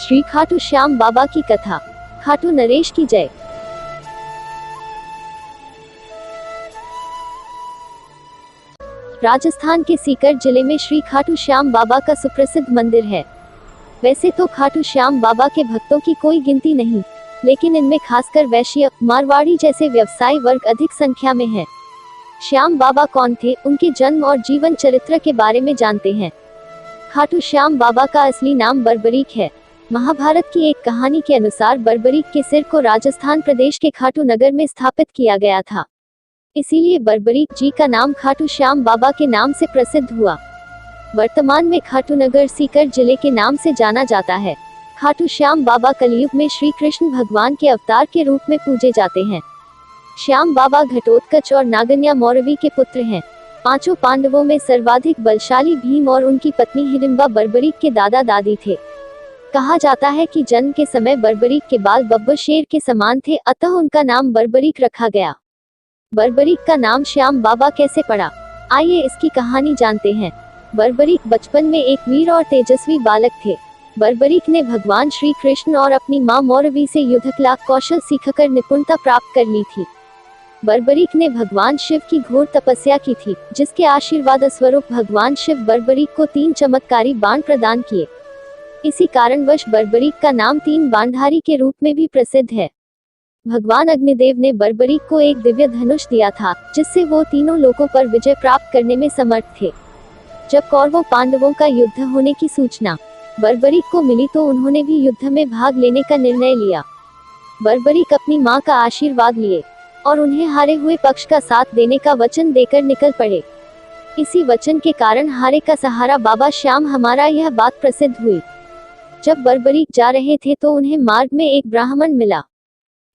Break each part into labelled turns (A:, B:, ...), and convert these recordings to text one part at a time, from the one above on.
A: श्री खाटू श्याम बाबा की कथा। खाटू नरेश की जय। राजस्थान के सीकर जिले में श्री खाटू श्याम बाबा का सुप्रसिद्ध मंदिर है। वैसे तो खाटू श्याम बाबा के भक्तों की कोई गिनती नहीं, लेकिन इनमें खासकर वैश्य, मारवाड़ी जैसे व्यवसायी वर्ग अधिक संख्या में है। श्याम बाबा कौन थे, उनके जन्म और जीवन चरित्र के बारे में जानते हैं। खाटू श्याम बाबा का असली नाम बर्बरीक है। महाभारत की एक कहानी के अनुसार बर्बरीक के सिर को राजस्थान प्रदेश के खाटू नगर में स्थापित किया गया था, इसीलिए बर्बरीक जी का नाम खाटू श्याम बाबा के नाम से प्रसिद्ध हुआ। वर्तमान में खाटू नगर सीकर जिले के नाम से जाना जाता है। खाटू श्याम बाबा कलयुग में श्री कृष्ण भगवान के अवतार के रूप में पूजे जाते हैं। श्याम बाबा घटोत्कच और नागन्या मौरवी के पुत्र हैं। पांचों पांडवों में सर्वाधिक बलशाली भीम और उनकी पत्नी हिडिंबा बर्बरीक के दादा दादी थे। कहा जाता है कि जन्म के समय बर्बरीक के बाल बब्बर शेर के समान थे, अतः उनका नाम बर्बरीक रखा गया। बर्बरीक का नाम श्याम बाबा कैसे पड़ा, आइए इसकी कहानी जानते हैं। बर्बरीक बचपन में एक वीर और तेजस्वी बालक थे। बर्बरीक ने भगवान श्री कृष्ण और अपनी मां मौरवी से युद्ध कला कौशल सीखकर निपुणता प्राप्त कर ली थी। बर्बरीक ने भगवान शिव की घोर तपस्या की थी, जिसके आशीर्वाद स्वरूप भगवान शिव बर्बरीक को 3 चमत्कारी बाण प्रदान किए। इसी कारणवश बर्बरीक का नाम 3 बाणधारी के रूप में भी प्रसिद्ध है। भगवान अग्निदेव ने बर्बरीक को एक दिव्य धनुष दिया था, जिससे वो तीनों लोकों पर विजय प्राप्त करने में समर्थ थे। जब कौरवों पांडवों का युद्ध होने की सूचना बर्बरीक को मिली तो उन्होंने भी युद्ध में भाग लेने का निर्णय लिया। बर्बरीक अपनी मां का आशीर्वाद लिए और उन्हें हारे हुए पक्ष का साथ देने का वचन देकर निकल पड़े। इसी वचन के कारण हारे का सहारा बाबा श्याम हमारा यह बात प्रसिद्ध हुई। जब बर्बरीक जा रहे थे तो उन्हें मार्ग में एक ब्राह्मण मिला।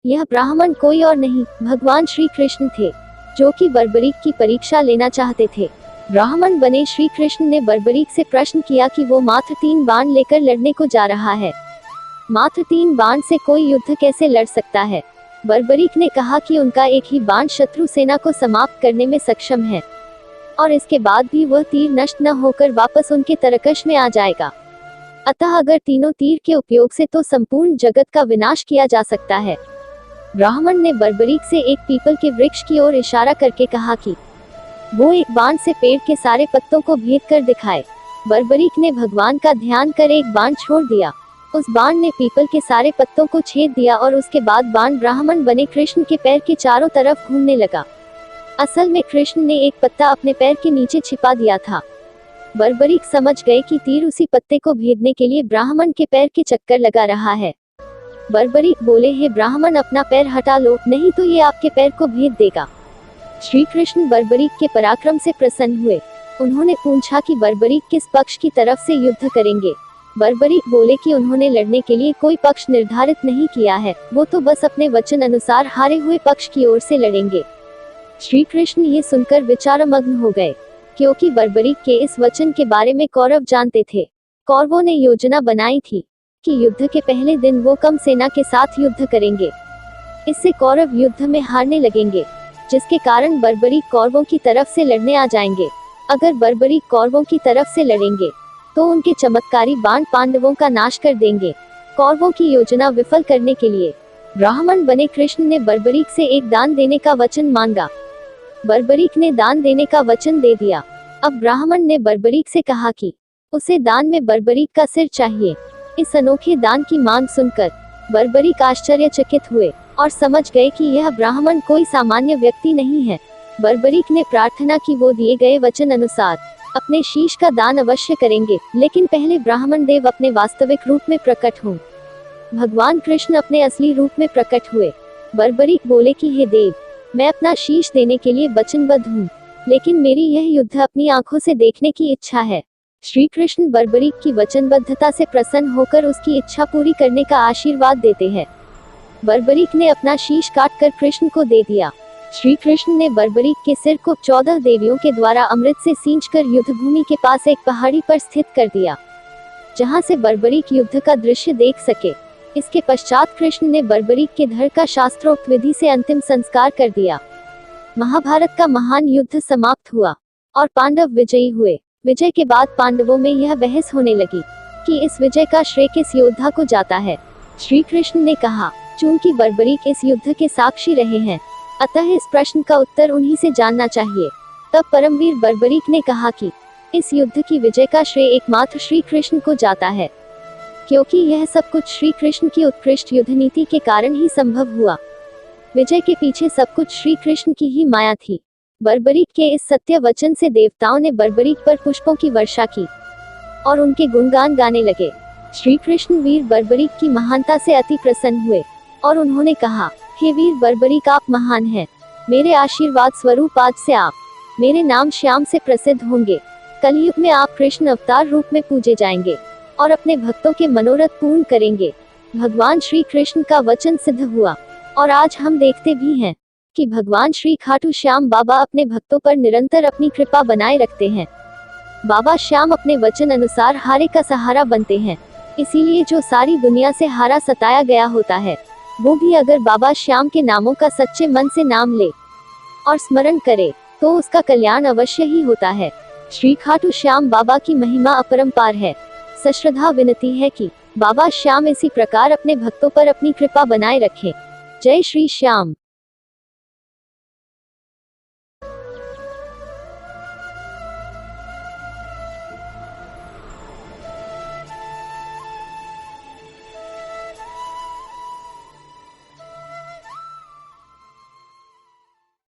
A: यह ब्राह्मण कोई और नहीं, भगवान श्री कृष्ण थे, जो कि बर्बरीक की परीक्षा लेना चाहते थे। ब्राह्मण बने श्री कृष्ण ने बर्बरीक से प्रश्न किया कि वो मात्र 3 बाण लेकर लड़ने को जा रहा है। मात्र 3 बाण से कोई युद्ध कैसे लड़ सकता है। बर्बरीक ने कहा कि उनका एक ही बाण शत्रु सेना को समाप्त करने में सक्षम है, और इसके बाद भी वह तीर नष्ट न होकर वापस उनके तरकश में आ जाएगा। अतः अगर तीनों तीर के उपयोग से तो संपूर्ण जगत का विनाश किया जा सकता है। ब्राह्मण ने बर्बरीक से एक पीपल के वृक्ष की ओर इशारा करके कहा कि वो एक बाण से पेड़ के सारे पत्तों को भेद कर दिखाए। बर्बरीक ने भगवान का ध्यान कर एक बाण छोड़ दिया। उस बाण ने पीपल के सारे पत्तों को छेद दिया और उसके बाद बाण ब्राह्मण बने कृष्ण के पैर के चारों तरफ घूमने लगा। असल में कृष्ण ने एक पत्ता अपने पैर के नीचे छिपा दिया था। बर्बरीक समझ गए कि तीर उसी पत्ते को भेदने के लिए ब्राह्मण के पैर के चक्कर लगा रहा है। बर्बरीक बोले, हे ब्राह्मण, अपना पैर हटा लो, नहीं तो ये आपके पैर को भेद देगा। श्री कृष्ण बर्बरीक के पराक्रम से प्रसन्न हुए। उन्होंने पूछा कि बर्बरीक किस पक्ष की तरफ से युद्ध करेंगे। बर्बरीक बोले कि उन्होंने लड़ने के लिए कोई पक्ष निर्धारित नहीं किया है, वो तो बस अपने वचन अनुसार हारे हुए पक्ष की ओर से लड़ेंगे। श्री कृष्ण ये सुनकर विचारमग्न हो गए, क्योंकि बर्बरीक के इस वचन के बारे में कौरव जानते थे। कौरवों ने योजना बनाई थी कि युद्ध के पहले दिन वो कम सेना के साथ युद्ध करेंगे। इससे कौरव युद्ध में हारने लगेंगे, जिसके कारण बर्बरीक कौरवों की तरफ से लड़ने आ जाएंगे। अगर बर्बरीक कौरवों की तरफ से लड़ेंगे तो उनके चमत्कारी बाण पांडवों का नाश कर देंगे। कौरवों की योजना विफल करने के लिए ब्राह्मण बने कृष्ण ने बर्बरीक से एक दान देने का वचन मांगा। बर्बरीक ने दान देने का वचन दे दिया। अब ब्राह्मण ने बर्बरीक से कहा कि उसे दान में बर्बरीक का सिर चाहिए। इस अनोखे दान की मांग सुनकर बर्बरीक आश्चर्यचकित हुए और समझ गए कि यह ब्राह्मण कोई सामान्य व्यक्ति नहीं है। बर्बरीक ने प्रार्थना की वो दिए गए वचन अनुसार अपने शीश का दान अवश्य करेंगे, लेकिन पहले ब्राह्मण देव अपने वास्तविक रूप में प्रकट हों। भगवान कृष्ण अपने असली रूप में प्रकट हुए। बर्बरीक बोले कि हे देव, मैं अपना शीश देने के लिए वचनबद्ध हूँ, लेकिन मेरी यह युद्ध अपनी आंखों से देखने की इच्छा है। श्री कृष्ण बर्बरीक की वचनबद्धता से प्रसन्न होकर उसकी इच्छा पूरी करने का आशीर्वाद देते हैं। बर्बरीक ने अपना शीश काटकर कृष्ण को दे दिया। श्री कृष्ण ने बर्बरीक के सिर को 14 देवियों के द्वारा अमृत से सींचकर युद्ध भूमि के पास एक पहाड़ी पर स्थित कर दिया, जहां से बर्बरीक युद्ध का दृश्य देख सके। इसके पश्चात कृष्ण ने बर्बरीक के धड़ का शास्त्रोक्त विधि से अंतिम संस्कार कर दिया। महाभारत का महान युद्ध समाप्त हुआ और पांडव विजयी हुए। विजय के बाद पांडवों में यह बहस होने लगी कि इस विजय का श्रेय किस योद्धा को जाता है। श्री कृष्ण ने कहा, चूंकि बर्बरीक इस युद्ध के साक्षी रहे हैं, अतः इस प्रश्न का उत्तर उन्हीं से जानना चाहिए। तब परमवीर बर्बरीक ने कहा कि इस युद्ध की विजय का श्रेय एकमात्र श्री कृष्ण को जाता है, क्योंकि यह सब कुछ श्री कृष्ण की उत्कृष्ट युद्ध नीति के कारण ही संभव हुआ। विजय के पीछे सब कुछ श्री कृष्ण की ही माया थी। बर्बरीक के इस सत्य वचन से देवताओं ने बर्बरीक पर पुष्पों की वर्षा की और उनके गुणगान गाने लगे। श्री कृष्ण वीर बर्बरीक की महानता से अति प्रसन्न हुए और उन्होंने कहा, हे वीर बर्बरीक, आप महान हैं। मेरे आशीर्वाद स्वरूप आज से आप मेरे नाम श्याम से प्रसिद्ध होंगे। कलयुग में आप कृष्ण अवतार रूप में पूजे जाएंगे और अपने भक्तों के मनोरथ पूर्ण करेंगे। भगवान श्री कृष्ण का वचन सिद्ध हुआ और आज हम देखते भी हैं कि भगवान श्री खाटू श्याम बाबा अपने भक्तों पर निरंतर अपनी कृपा बनाए रखते हैं। बाबा श्याम अपने वचन अनुसार हारे का सहारा बनते हैं। इसीलिए जो सारी दुनिया से हारा सताया गया होता है, वो भी अगर बाबा श्याम के नामों का सच्चे मन से नाम ले और स्मरण करे तो उसका कल्याण अवश्य ही होता है। श्री खाटू श्याम बाबा की महिमा अपरंपार है। सश्रद्धा विनती है कि बाबा श्याम इसी प्रकार अपने भक्तों पर अपनी कृपा बनाए रखें। जय श्री श्याम।